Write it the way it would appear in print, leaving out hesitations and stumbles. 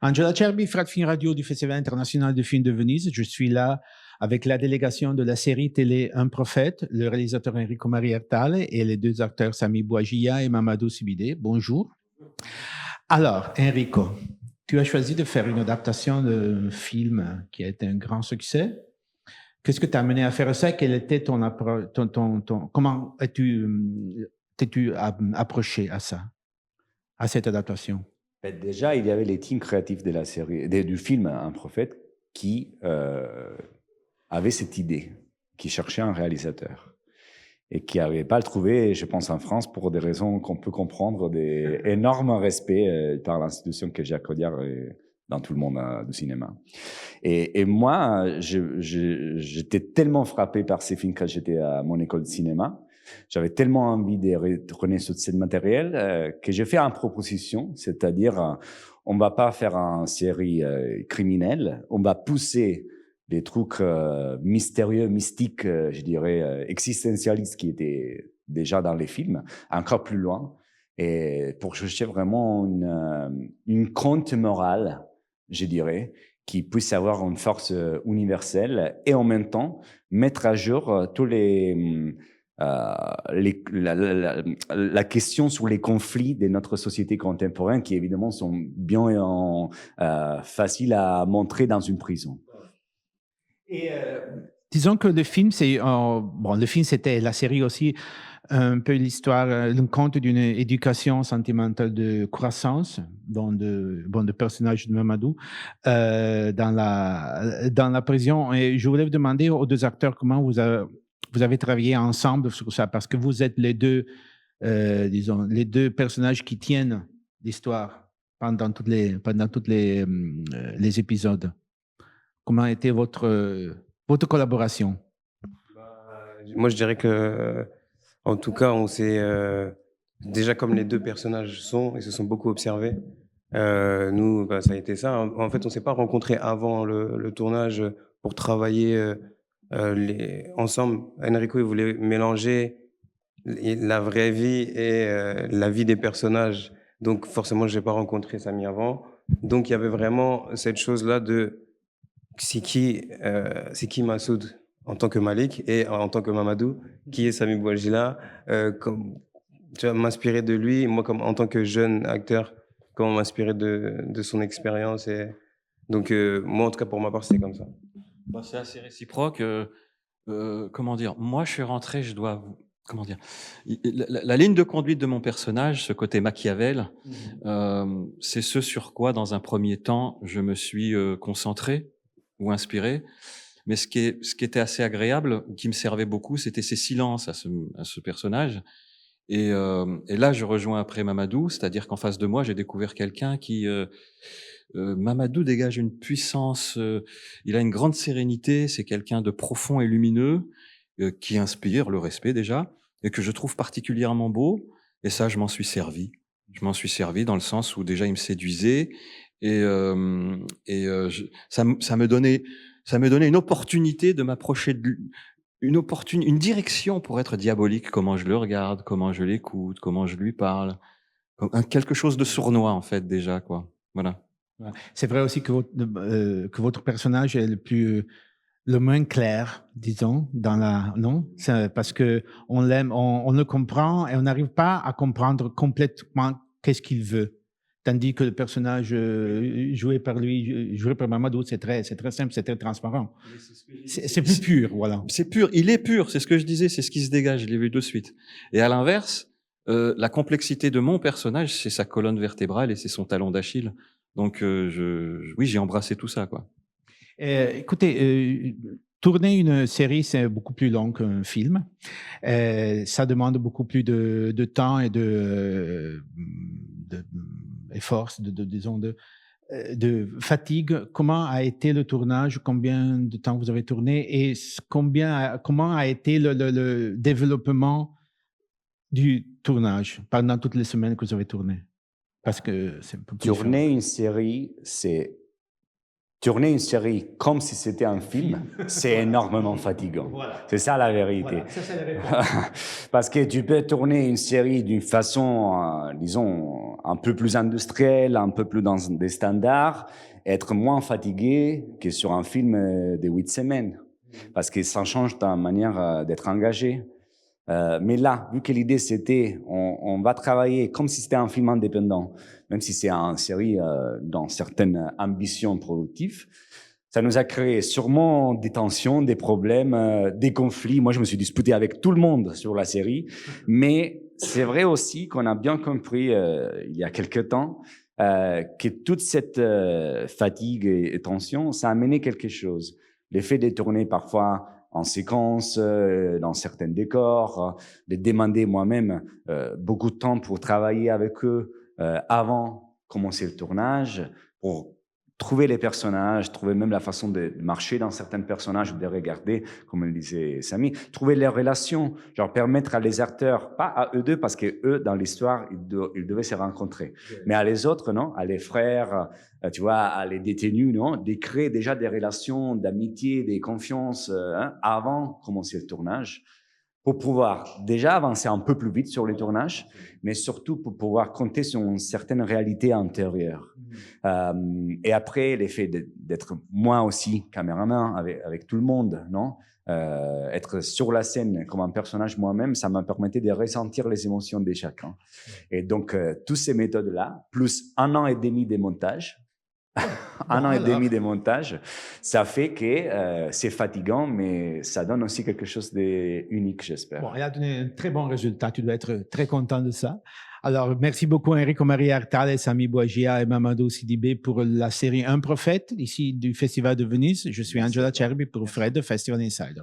Angela Cerbi, Fratfilm Radio du Festival international de films de Venise. Je suis là avec la délégation de la série télé Un prophète, le réalisateur Enrico Maria Ertale et les deux acteurs Sami Bouagia et Mamadou Sibidé. Bonjour. Alors, Enrico, tu as choisi de faire une adaptation d'un film qui a été un grand succès. Qu'est-ce que t'a amené à faire ça? Quel était comment t'es-tu approché à ça, à cette adaptation? Déjà, il y avait les teams créatifs de la série, du film Un prophète qui avaient cette idée, qui cherchaient un réalisateur et qui n'avaient pas le trouvé, je pense, en France pour des raisons qu'on peut comprendre, des énormes respects par l'institution que Jacques Audiard dans tout le monde du cinéma. Et moi, j'étais tellement frappé par ces films quand j'étais à mon école de cinéma. J'avais tellement envie de retourner sur ce matériel que j'ai fait une proposition, c'est-à-dire on va pas faire une série criminelle, on va pousser des trucs mystérieux, mystiques, je dirais, existentialistes qui étaient déjà dans les films, encore plus loin, et pour chercher vraiment une conte morale, je dirais, qui puisse avoir une force universelle et en même temps mettre à jour tous la question sur les conflits de notre société contemporaine qui évidemment sont bien faciles à montrer dans une prison. Et disons que le film, le film c'était la série aussi un peu l'histoire, le conte d'une éducation sentimentale de croissance dans le personnage de Mamadou dans la prison. Et je voulais vous demander aux deux acteurs comment vous avez travaillé ensemble sur ça, parce que vous êtes les deux, disons, les deux personnages qui tiennent l'histoire pendant tous les épisodes. Comment a été votre collaboration? Moi, je dirais que, en tout cas, on s'est déjà comme les deux personnages ils se sont beaucoup observés. Nous, ça a été ça. En fait, on s'est pas rencontrés avant le tournage pour travailler ensemble. Enrico, il voulait mélanger la vraie vie et la vie des personnages. Donc, forcément, je n'ai pas rencontré Sami avant. Donc, il y avait vraiment cette chose-là de c'est qui Massoud en tant que Malik et en tant que Mamadou, qui est Sami Bouajila, tu vas m'inspirer de lui, moi comme en tant que jeune acteur, comment m'inspirer de son expérience. Et donc, moi, en tout cas, pour ma part, c'est comme ça. C'est assez réciproque. Comment dire? Moi, je suis rentré, comment dire? La ligne de conduite de mon personnage, ce côté Machiavel, c'est ce sur quoi, dans un premier temps, je me suis concentré ou inspiré. Mais ce qui était assez agréable, qui me servait beaucoup, c'était ses silences à ce personnage. Et là, je rejoins après Mamadou, c'est-à-dire qu'en face de moi, j'ai découvert quelqu'un qui... Mamadou dégage une puissance, il a une grande sérénité, c'est quelqu'un de profond et lumineux, qui inspire le respect déjà, et que je trouve particulièrement beau, et ça, je m'en suis servi. Je m'en suis servi dans le sens où déjà il me séduisait, et ça me donnait une opportunité de m'approcher une direction pour être diabolique, comment je le regarde, comment je l'écoute, comment je lui parle, quelque chose de sournois en fait déjà, quoi. Voilà. C'est vrai aussi que votre personnage est le moins clair, disons, non? C'est parce que on l'aime, on le comprend et on n'arrive pas à comprendre complètement qu'est-ce qu'il veut. Tandis que le personnage joué par Mamadou, c'est très simple, c'est très transparent. C'est plus pur, voilà. C'est pur, il est pur, c'est ce que je disais, c'est ce qui se dégage, je l'ai vu de suite. Et à l'inverse, la complexité de mon personnage, c'est sa colonne vertébrale et c'est son talon d'Achille. Donc, oui, j'ai embrassé tout ça, quoi. Écoutez, tourner une série, c'est beaucoup plus long qu'un film. Ça demande beaucoup plus de temps et d'efforts, disons, de fatigue. Comment a été le tournage? Combien de temps vous avez tourné? Et comment a été le développement du tournage pendant toutes les semaines que vous avez tourné? Parce que c'est un peu plus Tourner une série, comme si c'était un film, c'est énormément fatigant. Voilà. C'est ça la vérité. Voilà, ça, c'est la réponse. Parce que tu peux tourner une série d'une façon, disons, un peu plus industriel, un peu plus dans des standards, être moins fatigué que sur un film de 8 semaines. Parce que ça change ta manière d'être engagé. Mais là, vu que l'idée c'était, on va travailler comme si c'était un film indépendant, même si c'est une série dans certaines ambitions productives, ça nous a créé sûrement des tensions, des problèmes, des conflits. Moi, je me suis disputé avec tout le monde sur la série, mais c'est vrai aussi qu'on a bien compris il y a quelque temps que toute cette fatigue et tension, ça a amené quelque chose. L'effet de tourner parfois en séquence, dans certains décors, de demander moi-même beaucoup de temps pour travailler avec eux avant de commencer le tournage, pour trouver les personnages, trouver même la façon de marcher dans certains personnages ou de regarder, comme le disait Samy, trouver les relations, genre permettre à les acteurs, pas à eux deux, parce que eux, dans l'histoire, ils devaient se rencontrer, mais à les autres, non, à les frères, tu vois, à les détenus, non, de créer déjà des relations d'amitié, de confiance avant de commencer le tournage, pour pouvoir déjà avancer un peu plus vite sur les tournages, mais surtout pour pouvoir compter sur une certaine réalité intérieure. Et après, l'effet d'être moi aussi caméraman avec tout le monde, non, être sur la scène comme un personnage moi-même, ça m'a permis de ressentir les émotions de chacun. Et donc, toutes ces méthodes-là, plus 1 an et demi de montage, un an et demi de montage, ça fait que c'est fatigant, mais ça donne aussi quelque chose d'unique, j'espère. Bon, elle a donné un très bon résultat. Tu dois être très content de ça. Alors, merci beaucoup Enrico Maria Artale, Samy Bouagia et Mamadou Sidibé pour la série Un prophète, ici du Festival de Venise. Je suis Angela Cherby pour Fred, Festival Insider.